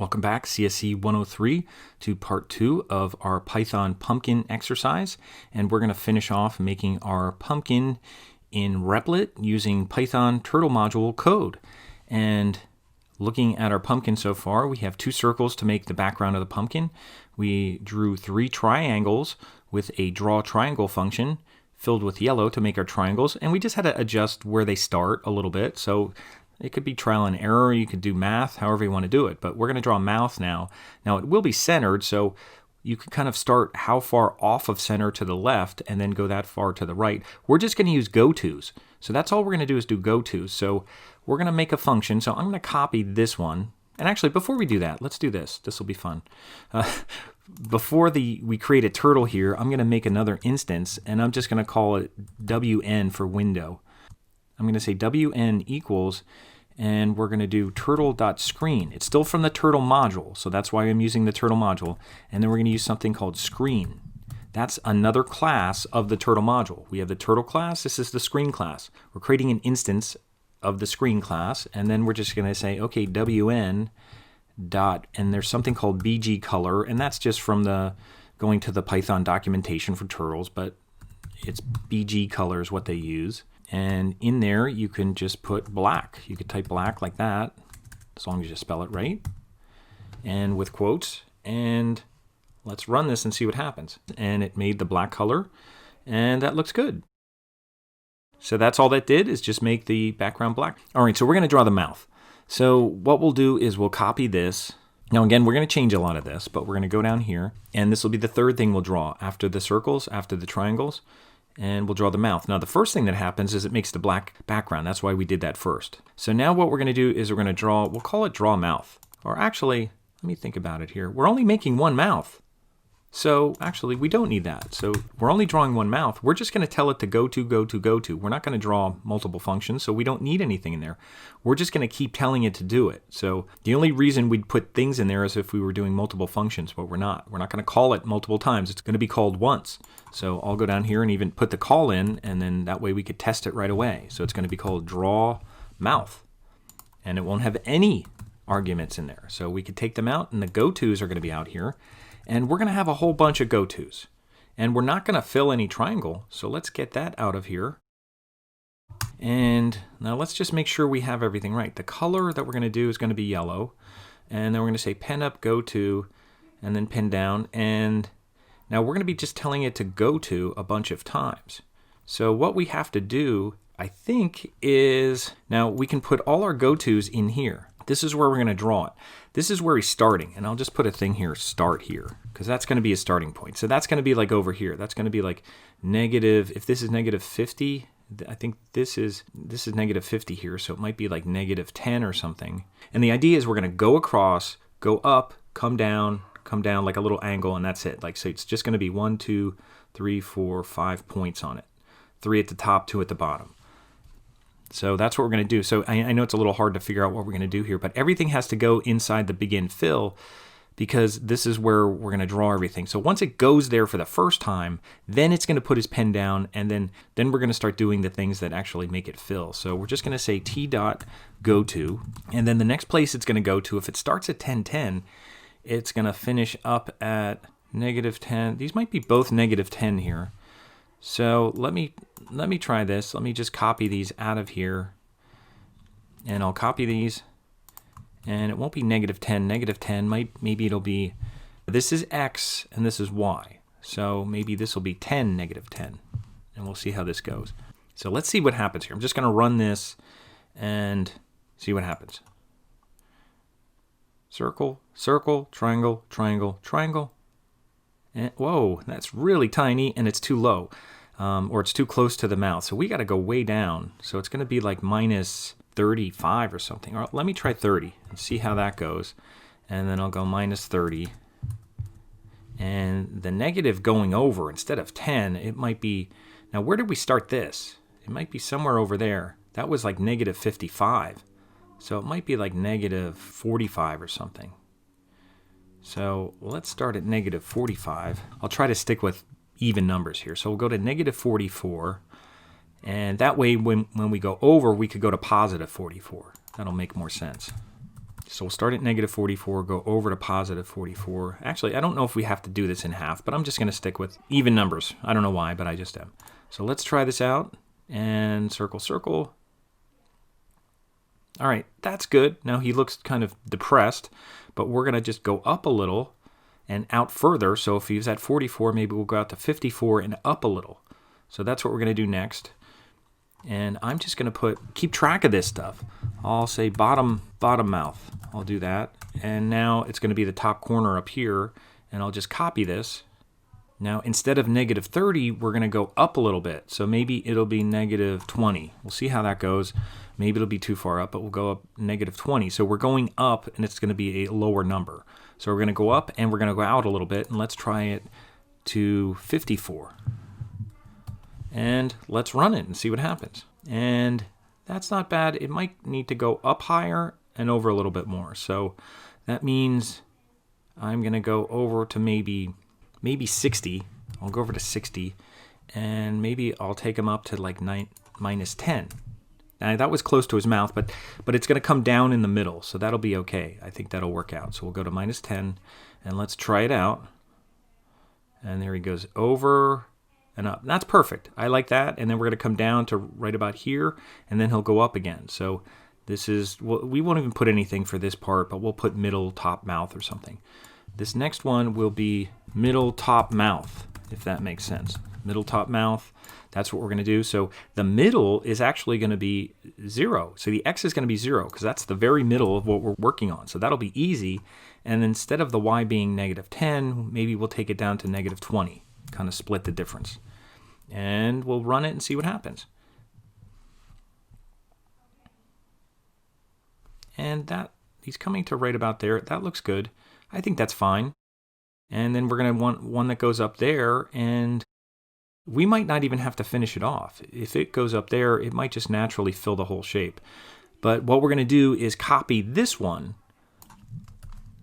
Welcome back, CSC 103, to part 2 of our Python Pumpkin exercise. And we're going to finish off making our pumpkin in Replit using Python turtle module code. And looking at our pumpkin so far, we have 2 circles to make the background of the pumpkin. We drew 3 triangles with a draw triangle function filled with yellow to make our triangles. And we just had to adjust where they start a little bit. So it could be trial and error. You could do math, however you want to do it. But we're going to draw a mouth now. Now it will be centered, so you could kind of start how far off of center to the left and then go that far to the right. We're just going to use gotos. So that's all we're going to do is do gotos. So we're going to make a function. So I'm going to copy this one. And actually, before we do that, let's do this. This will be fun. Before we create a turtle here, I'm going to make another instance, and I'm just going to call it wn for window. I'm going to say wn equals, and we're going to do turtle.screen. It's still from the turtle module, so that's why I'm using the turtle module. And then we're going to use something called screen. That's another class of the turtle module. We have the turtle class. This is the screen class. We're creating an instance of the screen class, and then we're just going to say, okay, wn dot, and there's something called bg color, and that's just from the going to the Python documentation for turtles, but it's bg color is what they use. And in there, you can just put black. You could type black like that, as long as you spell it right, and with quotes. And let's run this and see what happens. And it made the black color, and that looks good. So that's all that did, is just make the background black. All right, so we're going to draw the mouth. So what we'll do is we'll copy this. Now again, we're going to change a lot of this, but we're going to go down here, and this will be the third thing we'll draw after the circles, after the triangles. And we'll draw the mouth. Now the first thing that happens is it makes the black background. That's why we did that first. So now what we're going to do is we're going to draw, we'll call it draw mouth. Or actually, let me think about it here. We're only making one mouth. So actually we don't need that. So we're only drawing one mouth. We're just going to tell it to go to, go to, go to. We're not going to draw multiple functions, so we don't need anything in there. We're just going to keep telling it to do it. So the only reason we'd put things in there is if we were doing multiple functions, but we're not. We're not going to call it multiple times. It's going to be called once. So I'll go down here and even put the call in, and then that way we could test it right away. So it's going to be called draw mouth, and it won't have any arguments in there. So we could take them out, and the gotos are going to be out here. And we're going to have a whole bunch of gotos. And we're not going to fill any triangle, so let's get that out of here. And now let's just make sure we have everything right. The color that we're going to do is going to be yellow. And then we're going to say pen up, go to, and then pen down. And now we're going to be just telling it to go to a bunch of times. So what we have to do, I think, is now we can put all our gotos in here. This is where we're going to draw it. This is where he's starting, and I'll just put a thing here, start here, because that's going to be a starting point. So that's going to be like over here. That's going to be like negative, if this is negative 50, I think this is negative 50 here, so it might be like negative 10 or something. And the idea is we're going to go across, go up, come down like a little angle, and that's it. Like, so it's just going to be 1, 2, 3, 4, 5 points on it. 3 at the top, 2 at the bottom. So that's what we're going to do. So I know it's a little hard to figure out what we're going to do here, but everything has to go inside the begin fill because this is where we're going to draw everything. So once it goes there for the first time, then it's going to put his pen down, and then we're going to start doing the things that actually make it fill. So we're just going to say t.goto, and then the next place it's going to go to, if it starts at 1010, it's going to finish up at negative 10. These might be both negative 10 here. So let me try this. Let me just copy these out of here, and I'll copy these, and it won't be negative 10. Negative 10 maybe it'll be, this is x and this is y. So maybe this will be 10, negative 10, and we'll see how this goes. So let's see what happens here. I'm just going to run this and see what happens. Circle, circle, triangle, triangle, triangle. And, whoa, that's really tiny, and it's too low, or it's too close to the mouth. So we got to go way down. So it's going to be like minus 35 or something. Or let me try 30 and see how that goes. And then I'll go minus 30. And the negative going over, instead of 10, it might be, now where did we start this? It might be somewhere over there. That was like negative 55. So it might be like negative 45 or something. So let's start at negative 45. I'll try to stick with even numbers here. So we'll go to negative 44. And that way, when we go over, we could go to positive 44. That'll make more sense. So we'll start at negative 44, go over to positive 44. Actually, I don't know if we have to do this in half, but I'm just going to stick with even numbers. I don't know why, but I just am. So let's try this out, and circle, circle. All right, that's good. Now he looks kind of depressed, but we're going to just go up a little and out further. So if he was at 44, maybe we'll go out to 54 and up a little. So that's what we're going to do next. And I'm just going to keep track of this stuff. I'll say bottom mouth. I'll do that. And now it's going to be the top corner up here. And I'll just copy this. Now, instead of negative 30, we're going to go up a little bit. So maybe it'll be negative 20. We'll see how that goes. Maybe it'll be too far up, but we'll go up negative 20. So we're going up, and it's going to be a lower number. So we're going to go up, and we're going to go out a little bit. And let's try it to 54. And let's run it and see what happens. And that's not bad. It might need to go up higher and over a little bit more. So that means I'm going to go over to maybe 60. I'll go over to 60. And maybe I'll take him up to like minus 10. Now that was close to his mouth, but it's going to come down in the middle. So that'll be okay. I think that'll work out. So we'll go to minus 10. And let's try it out. And there he goes over and up. That's perfect. I like that. And then we're going to come down to right about here, and then he'll go up again. So this is, well, we won't even put anything for this part, but we'll put middle top mouth or something. This next one will be middle top mouth, if that makes sense. Middle top mouth. That's what we're going to do. So the middle is actually going to be 0. So the X is going to be 0 because that's the very middle of what we're working on. So that'll be easy. And instead of the Y being negative 10, maybe we'll take it down to negative 20. Kind of split the difference. And we'll run it and see what happens. And that he's coming to right about there. That looks good. I think that's fine. And then we're going to want one that goes up there, and we might not even have to finish it off. If it goes up there, it might just naturally fill the whole shape. But what we're going to do is copy this one,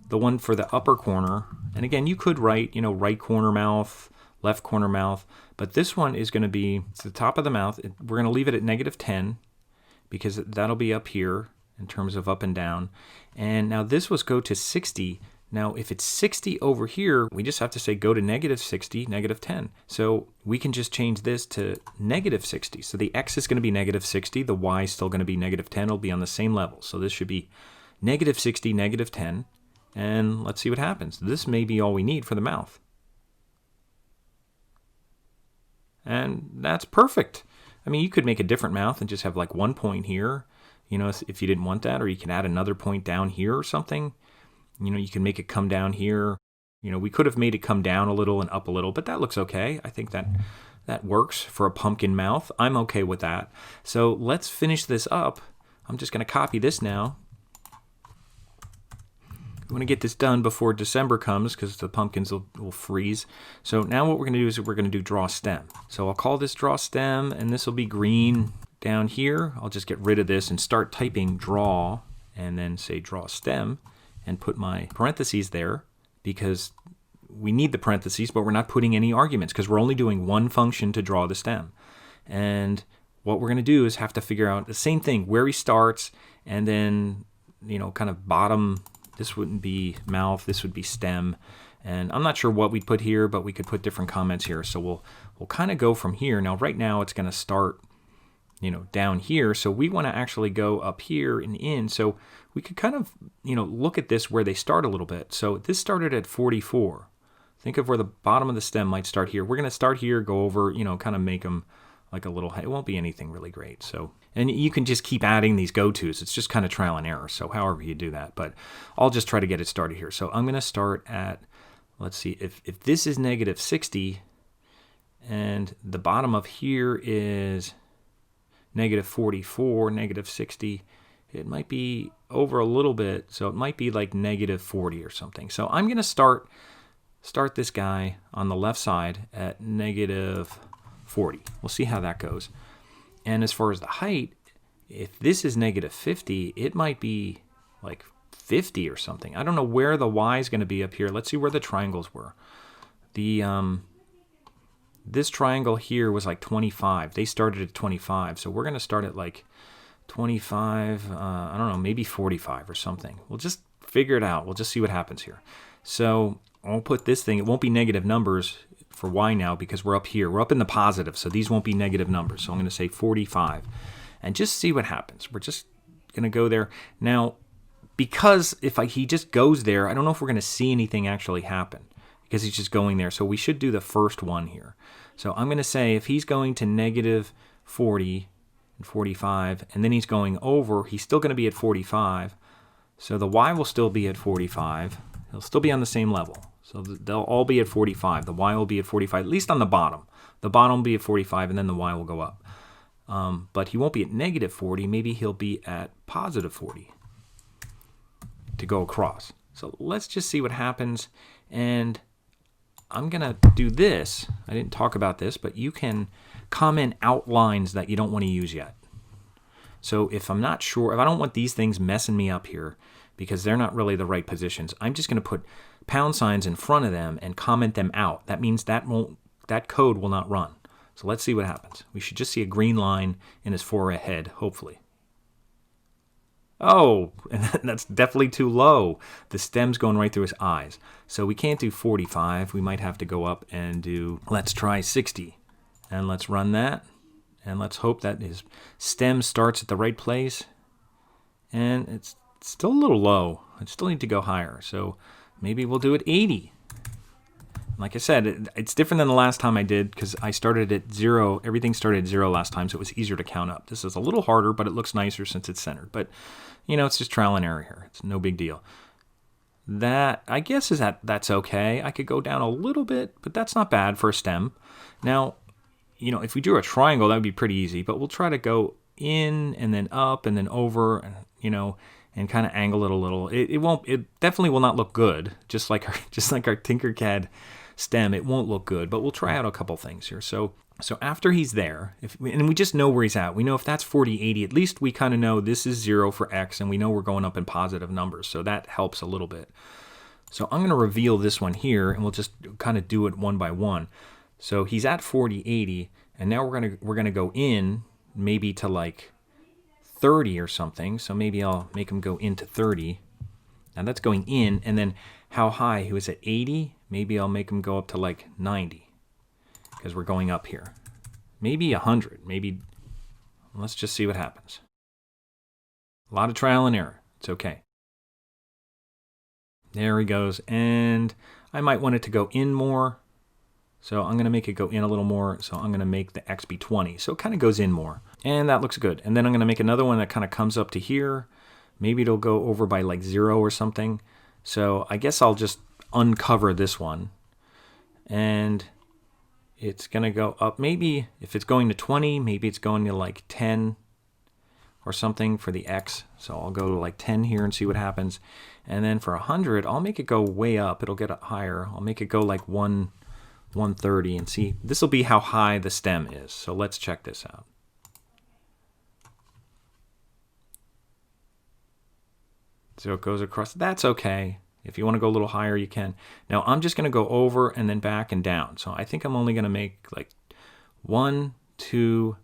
the one for the upper corner. And again, you could write, right corner mouth, left corner mouth, but this one is going to be the top of the mouth. We're going to leave it at negative 10 because that'll be up here in terms of up and down. And now this was go to 60. Now, if it's 60 over here, we just have to say go to negative 60, negative 10. So we can just change this to negative 60. So the X is going to be negative 60. The Y is still going to be negative 10. It'll be on the same level. So this should be negative 60, negative 10. And let's see what happens. This may be all we need for the mouth. And that's perfect. I mean, you could make a different mouth and just have like one point here, if you didn't want that, or you can add another point down here or something. You can make it come down here. We could have made it come down a little and up a little, but that looks okay. I think that works for a pumpkin mouth. I'm okay with that. So let's finish this up. I'm just going to copy this now. I want to get this done before December comes because the pumpkins will freeze. So now what we're going to do is we're going to do draw stem. So I'll call this draw stem, and this will be green down here. I'll just get rid of this and start typing draw and then say draw stem and put my parentheses there because we need the parentheses, but we're not putting any arguments because we're only doing one function to draw the stem. And what we're going to do is have to figure out the same thing, where he starts, and then, kind of bottom. This wouldn't be mouth, this would be stem. And I'm not sure what we'd put here, but we could put different comments here. So we'll kind of go from here. Now, right now, it's going to start, down here. So we want to actually go up here and in. So we could kind of, look at this where they start a little bit. So this started at 44. Think of where the bottom of the stem might start here. We're going to start here, go over, kind of make them like a little, it won't be anything really great. So, and you can just keep adding these go-tos. It's just kind of trial and error. So however you do that, but I'll just try to get it started here. So I'm going to start at, let's see, if this is negative 60 and the bottom of here is negative 44, negative 60, it might be over a little bit. So it might be like negative 40 or something. So I'm going to start this guy on the left side at negative 40. We'll see how that goes. And as far as the height, if this is negative 50, it might be like 50 or something. I don't know where the Y is going to be up here. Let's see where the triangles were. This triangle here was like 25. They started at 25. So we're going to start at like 25, I don't know, maybe 45 or something. We'll just figure it out. We'll just see what happens here. So I'll put this thing, it won't be negative numbers for y now because we're up here. We're up in the positive, so these won't be negative numbers. So I'm going to say 45 and just see what happens. We're just going to go there. Now, because if he just goes there, I don't know if we're going to see anything actually happen because he's just going there. So we should do the first one here. So I'm going to say if he's going to negative 40 and 45, and then he's going over, he's still going to be at 45. So the y will still be at 45. He'll still be on the same level. So they'll all be at 45. The y will be at 45, at least on the bottom. The bottom will be at 45, and then the y will go up. But he won't be at negative 40. Maybe he'll be at positive 40 to go across. So let's just see what happens. And I'm going to do this. I didn't talk about this, but you can comment out lines that you don't want to use yet. So if I'm not sure, if I don't want these things messing me up here because they're not really the right positions, I'm just going to put pound signs in front of them and comment them out. That means that code will not run. So let's see what happens. We should just see a green line in his forehead, hopefully. Oh, and that's definitely too low. The stem's going right through his eyes. So we can't do 45. We might have to go up and do, let's try 60. And let's run that. And let's hope that his stem starts at the right place. And it's still a little low. I still need to go higher. So maybe we'll do it 80. Like I said, it's different than the last time I did because I started at 0. Everything started at 0 last time, so it was easier to count up. This is a little harder, but it looks nicer since it's centered. But, you know, it's just trial and error here. It's no big deal. That, I guess, that's okay. I could go down a little bit, but that's not bad for a stem. Now, you know, if we drew a triangle, that would be pretty easy. But we'll try to go in and then up and then over, and, you know, and kind of angle it a little. It definitely will not look good, just like our Tinkercad stem. It won't look good, but we'll try out a couple things here. So after he's there, and we just know where he's at. We know if that's 40, 80, at least we kind of know this is 0 for x, and we know we're going up in positive numbers, so that helps a little bit. So I'm going to reveal this one here, and we'll just kind of do it one by one. So he's at 40, 80, and now we're gonna go in maybe to like 30 or something. So maybe I'll make him go into 30. Now that's going in, and then how high? He was at 80. Maybe I'll make him go up to like 90 because we're going up here. Maybe 100. Maybe. Let's just see what happens. A lot of trial and error. It's okay. There he goes. And I might want it to go in more. So I'm going to make it go in a little more. So I'm going to make the x be 20. So it kind of goes in more. And that looks good. And then I'm going to make another one that kind of comes up to here. Maybe it'll go over by like 0 or something. So I guess I'll just uncover this one. And it's going to go up. Maybe if it's going to 20, maybe it's going to like 10 or something for the x. So I'll go to like 10 here and see what happens. And then for 100, I'll make it go way up. It'll get higher. I'll make it go like 130 and see. This will be how high the stem is. So let's check this out. So it goes across. That's okay. If you want to go a little higher, you can. Now I'm just going to go over and then back and down. So I think I'm only going to make like 1, 2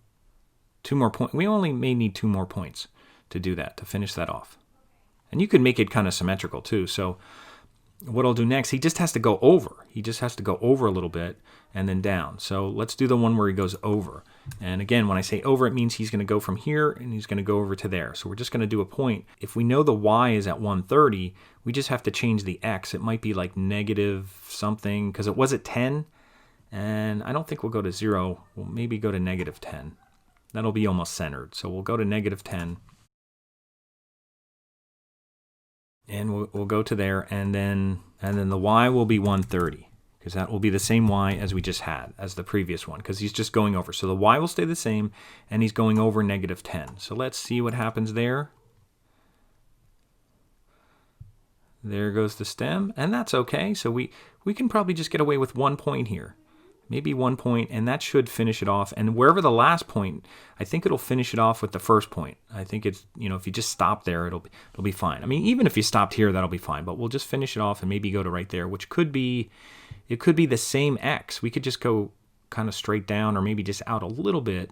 more points. We only may need 2 more points to do that, to finish that off. And you can make it kind of symmetrical too. So what I'll do next, he just has to go over. He just has to go over a little bit and then down. So let's do the one where he goes over. And again, when I say over, it means he's going to go from here and he's going to go over to there. So we're just going to do a point. If we know the y is at 130, we just have to change the x. It might be like negative something because it was at 10. And I don't think we'll go to 0. We'll maybe go to negative 10. That'll be almost centered. So we'll go to negative 10. And we'll go to there, and then the y will be 130, because that will be the same y as we just had, as the previous one, because he's just going over. So the y will stay the same, and he's going over negative 10. So let's see what happens there. There goes the stem, and that's okay. So we can probably just get away with 1 point here. Maybe 1 point, and that should finish it off. And wherever the last point, I think it'll finish it off with the first point. I think it's, you know, if you just stop there, it'll be fine. I mean, even if you stopped here, that'll be fine. But we'll just finish it off and maybe go to right there, which could be, it could be the same x. We could just go kind of straight down or maybe just out a little bit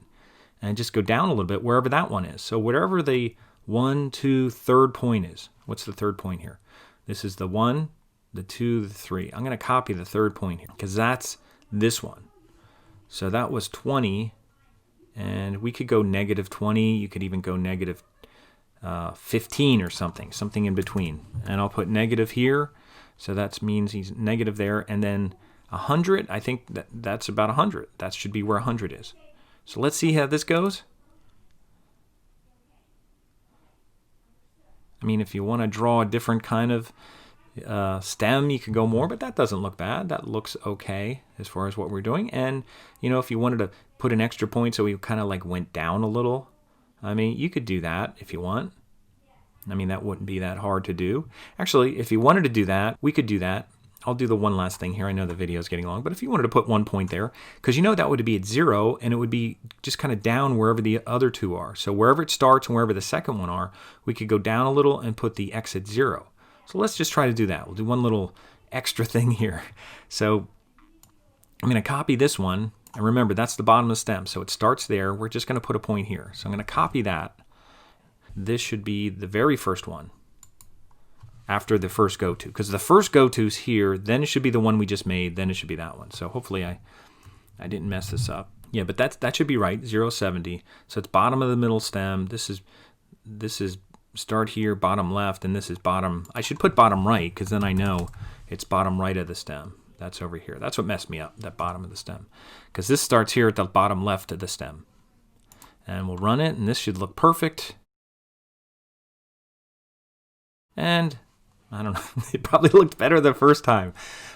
and just go down a little bit wherever that one is. So wherever the 1, 2, third point is. What's the third point here? This is the 1, the 2, the 3. I'm going to copy the third point here because that's this one. So that was 20, and we could go -20. You could even go -15 or something in between. And I'll put negative here, so that means he's negative there. And then 100, I think that's about 100. That should be where 100 is. So let's see how this goes. I mean, if you want to draw a different kind of stem, you can go more, but that doesn't look bad. That looks okay as far as what we're doing. And, you know, if you wanted to put an extra point so we kind of like went down a little, I mean, you could do that if you want. I mean, that wouldn't be that hard to do. Actually, if you wanted to do that, we could do that. I'll do the one last thing here. I know the video is getting long, but if you wanted to put 1 point there, because you know that would be at 0, and it would be just kind of down wherever the other two are. So wherever it starts and wherever the second one are, we could go down a little and put the x at 0. So let's just try to do that. We'll do one little extra thing here. So I'm going to copy this one, and remember, that's the bottom of the stem. So it starts there. We're just going to put a point here. So I'm going to copy that. This should be the very first one after the first goto, because the first goto's here, then it should be the one we just made, then it should be that one. So hopefully I didn't mess this up. Yeah, but that should be right, 070. So it's bottom of the middle stem. This is start here, bottom left, and this is bottom. I should put bottom right, because then I know it's bottom right of the stem. That's over here. That's what messed me up, that bottom of the stem, because this starts here at the bottom left of the stem. And we'll run it, and this should look perfect. And I don't know, it probably looked better the first time.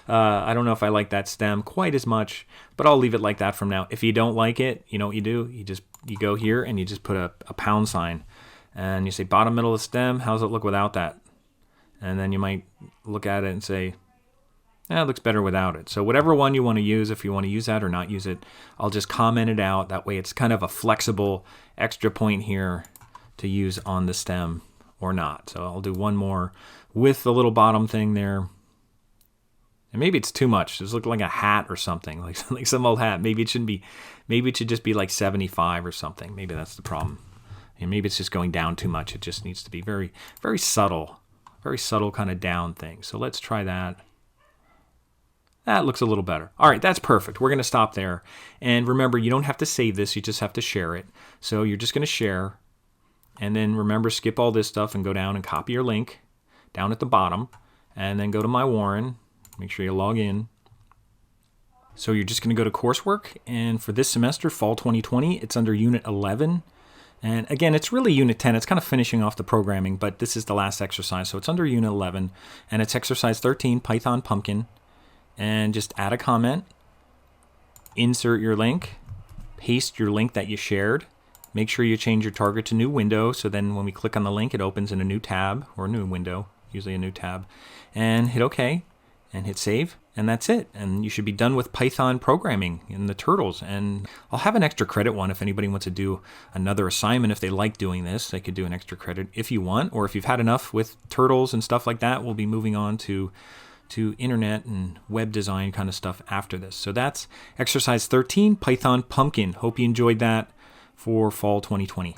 I don't know if I like that stem quite as much, but I'll leave it like that from now. If you don't like it, you know what you do? You go here and you just put a pound sign, and you say bottom middle of the stem, how's it look without that? And then you might look at it and say, it looks better without it. So whatever one you want to use, if you want to use that or not use it, I'll just comment it out. That way it's kind of a flexible extra point here to use on the stem or not. So I'll do one more with the little bottom thing there. And maybe it's too much. This looks like a hat or something, like some old hat. Maybe it shouldn't be. Maybe it should just be like 75 or something. Maybe that's the problem. And maybe it's just going down too much. It just needs to be very, very subtle kind of down thing. So let's try that. That looks a little better. All right, that's perfect. We're going to stop there. And remember, you don't have to save this. You just have to share it. So you're just going to share. And then remember, skip all this stuff and go down and copy your link down at the bottom. And then go to My Warren. Make sure you log in. So you're just going to go to coursework. And for this semester, fall 2020, it's under Unit 11. And again, it's really Unit 10. It's kind of finishing off the programming, but this is the last exercise. So it's under Unit 11. And it's exercise 13, Python Pumpkin. And just add a comment. Insert your link. Paste your link that you shared. Make sure you change your target to new window, so then when we click on the link, it opens in a new tab, or a new window, usually a new tab. And hit OK, and hit save, and that's it. And you should be done with Python programming in the turtles. And I'll have an extra credit one if anybody wants to do another assignment. If they like doing this, they could do an extra credit if you want, or if you've had enough with turtles and stuff like that, we'll be moving on to internet and web design kind of stuff after this. So that's exercise 13, Python Pumpkin. Hope you enjoyed that for fall 2020.